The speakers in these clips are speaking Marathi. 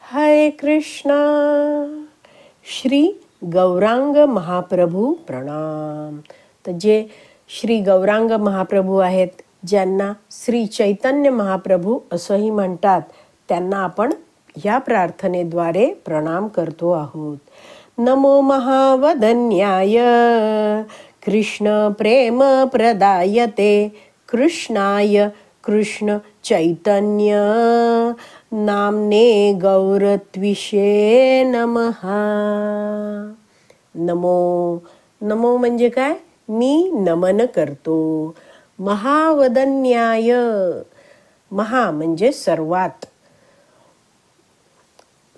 हरे कृष्णा। श्री गौरांग महाप्रभू प्रणाम। तर जे श्री गौरांग महाप्रभू आहेत, ज्यांना श्री चैतन्य महाप्रभू असंही म्हणतात, त्यांना आपण या प्रार्थनेद्वारे प्रणाम करतो आहोत। नमो महावदन्याय कृष्ण प्रेम प्रदायते कृष्णाय कृष्ण चैतन्य नामने गौरत्विषे नमः। नमो नमो म्हणजे काय? मी नमन करतो। महावदन्याय, महा म्हणजे सर्वात,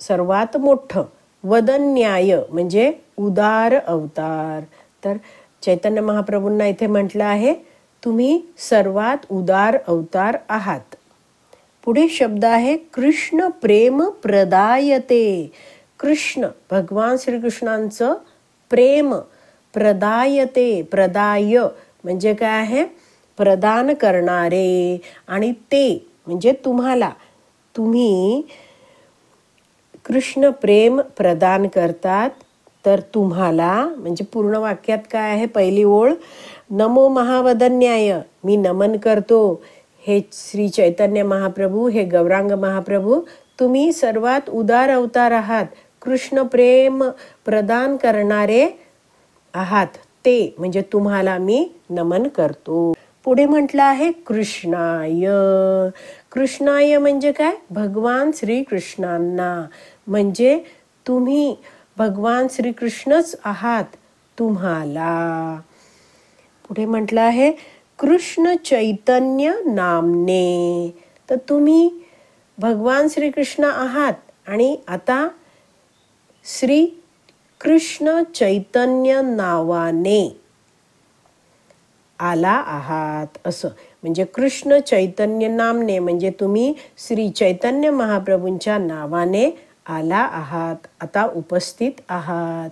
सर्वात मोठं, वदन्याय म्हणजे उदार अवतार। तर चैतन्य महाप्रभूंना इथे म्हटलं आहे, तुम्ही सर्वात उदार अवतार आहात। पुढे शब्द आहे कृष्ण प्रेम प्रदायते। कृष्ण भगवान श्रीकृष्णांचं प्रेम प्रदायते, प्रदाय म्हणजे काय आहे? प्रदान करणारे, आणि ते म्हणजे तुम्हाला, तुम्ही कृष्ण प्रेम प्रदान करतात, तर तुम्हाला म्हणजे पूर्ण वाक्यात काय आहे? पहिली ओळ, नमो महावदन्याय, मी नमन करतो हे श्री चैतन्य महाप्रभू, हे गौरांग महाप्रभू, तुम्ही सर्वात उदार अवतार आहात, कृष्ण प्रेम प्रदान करणारे आहात, ते म्हणजे तुम्हाला मी नमन करतो। पुढे म्हटलं आहे कृष्णाय। कृष्णाय म्हणजे काय? भगवान श्रीकृष्णांना, म्हणजे तुम्ही भगवान श्रीकृष्णच आहात, तुम्हाला। पुढे म्हटलं आहे कृष्ण चैतन्य नामने, तर तुम्ही भगवान श्रीकृष्ण आहात आणि आता श्री कृष्ण चैतन्य नावाने आला आहात, असं म्हणजे कृष्ण चैतन्य नामने म्हणजे तुम्ही श्री चैतन्य महाप्रभूंच्या नावाने आला आहात, आता उपस्थित आहात।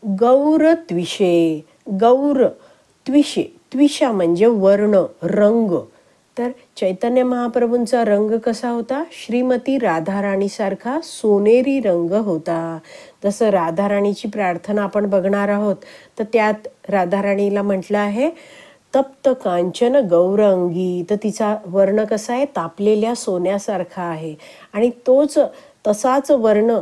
गौरत्विषे, गौर त्विषे, त्विषा म्हणजे वर्ण, रंग। तर चैतन्य महाप्रभूंचा रंग कसा होता? श्रीमती राधाराणी सारखा सोनेरी रंग होता। जसं राधाराणीची प्रार्थना आपण बघणार आहोत, तर त्यात राधाराणीला म्हटलं आहे तप्त कांचन गौरंगी, तर तिचा वर्ण कसा आहे? तापलेल्या सोन्यासारखा आहे, आणि तोच तसाच वर्ण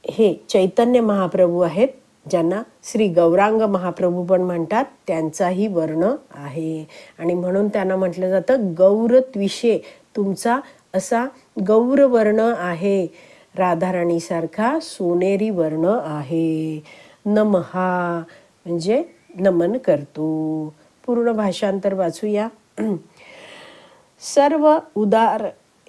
हे चैतन्य महाप्रभू आहेत, ज्यांना श्री गौरांग महाप्रभू पण म्हणतात, त्यांचाही वर्ण आहे, आणि म्हणून त्यांना म्हटलं जातं गौरत्विषे, तुमचा असा गौरवर्ण आहे, राधाराणीसारखा सोनेरी वर्ण आहे। नमहा म्हणजे नमन करतो। पूर्ण भाषांतर वाचूया। सर्व उदार,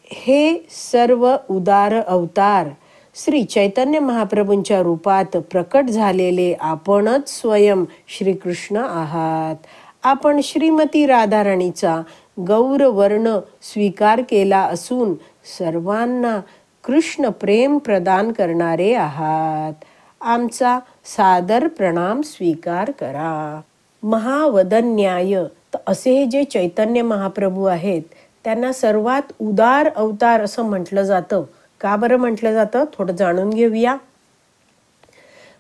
हे सर्व उदार अवतार श्री चैतन्य महाप्रभूंच्या रूपात प्रकट झालेले आपणच स्वयं श्रीकृष्ण आहात। आपण श्रीमती राधाराणीचा गौरवर्ण स्वीकार केला असून सर्वांना कृष्ण प्रेम प्रदान करणारे आहात। आमचा सादर प्रणाम स्वीकार करा। महावदन्याय, तर असे हे जे चैतन्य महाप्रभू आहेत, त्यांना सर्वात उदार अवतार असं म्हटलं जातं। का बरं म्हटलं जातं? थोडं जाणून घेऊया।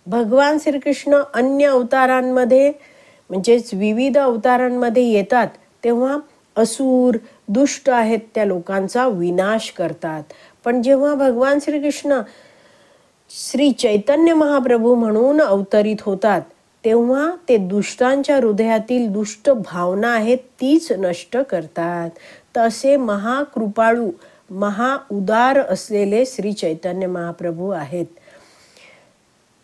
भगवान श्रीकृष्ण अन्य अवतारांमध्ये म्हणजेच विविध अवतारांमध्ये येतात, तेव्हा असुर दुष्ट आहेत त्या लोकांचा विनाश करतात, पण जेव्हा भगवान श्रीकृष्ण श्री चैतन्य महाप्रभू म्हणून अवतरित होतात, तेव्हा ते दुष्टांच्या हृदयातील दुष्ट भावना आहेत तीच नष्ट करतात। तसे महाकृपाळू, महाउदार असलेले श्री चैतन्य महाप्रभू आहेत।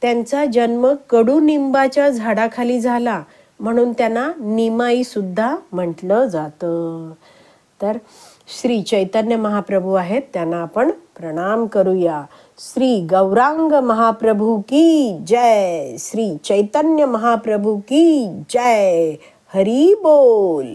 त्यांचा जन्म कडुनिंबाच्या झाडाखाली झाला, म्हणून त्यांना निमाई सुद्धा म्हटलं जातं। तर श्री चैतन्य महाप्रभू आहेत, त्यांना आपण प्रणाम करूया। श्री गौरांग महाप्रभू की जय, श्री चैतन्य महाप्रभू की जय। हरी बोल।